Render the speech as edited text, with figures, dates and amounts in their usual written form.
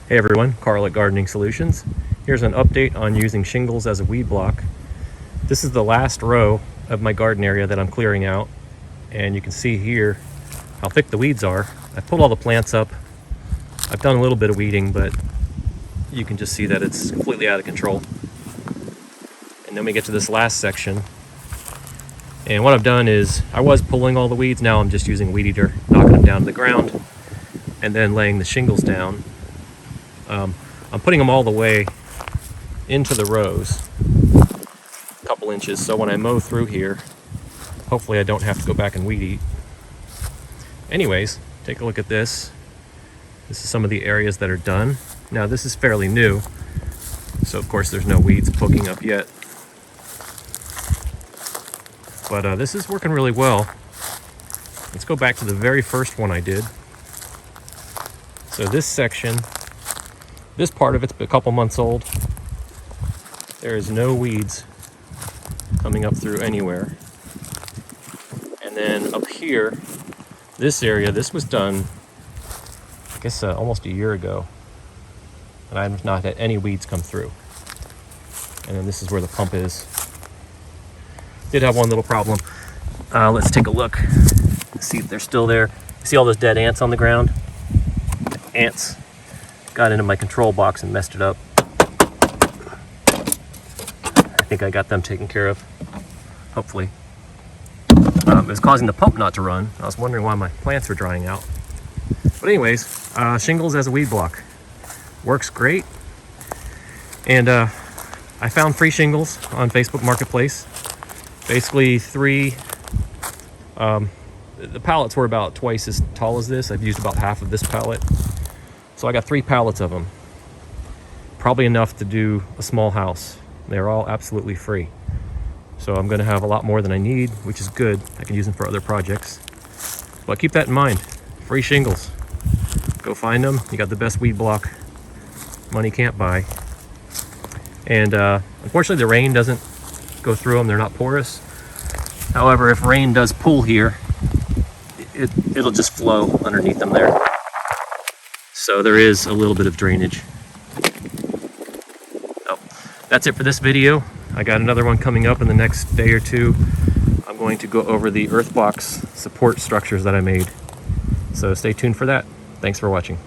Hey everyone, Carl at Gardening Solutions. Here's an update on using shingles as a weed block. This is the last row of my garden area that I'm clearing out, and you can see here how thick the weeds are. I pulled all the plants up. I've done a little bit of weeding, but you can just see that it's completely out of control. And then we get to this last section, and what I've done is I was pulling all the weeds. Now I'm just using a weed eater, knocking them down to the ground, and then laying the shingles down. I'm putting them all the way into the rows, a couple inches, so when I mow through here, hopefully I don't have to go back and weed eat. Anyways, take a look at this. This is some of the areas that are done. Now this is fairly new, so of course there's no weeds poking up yet. But this is working really well. Let's go back to the very first one I did. So this section, this part of it's a couple months old. There is no weeds coming up through anywhere. And then up here, this area, this was done, I guess almost a year ago. And I've not had any weeds come through. And then this is where the pump is. Did have one little problem. Let's take a look, see if they're still there. See all those dead ants on the ground? Ants got into my control box and messed it up. I think I got them taken care of, hopefully. It was causing the pump not to run. I was wondering why my plants were drying out. But anyways, shingles as a weed block works great. And I found free shingles on Facebook Marketplace. Basically the pallets were about twice as tall as this. I've used about half of this pallet. So I got 3 pallets of them. Probably enough to do a small house. They're all absolutely free. So I'm gonna have a lot more than I need, which is good. I can use them for other projects. But keep that in mind, free shingles. Go find them, you got the best weed block money can't buy. And unfortunately the rain doesn't go through them, they're not porous. However, if rain does pool here, it'll just flow underneath them there. So there is a little bit of drainage. Oh, that's it for this video. I got another one coming up in the next day or two. I'm going to go over the earth box support structures that I made. So stay tuned for that. Thanks for watching.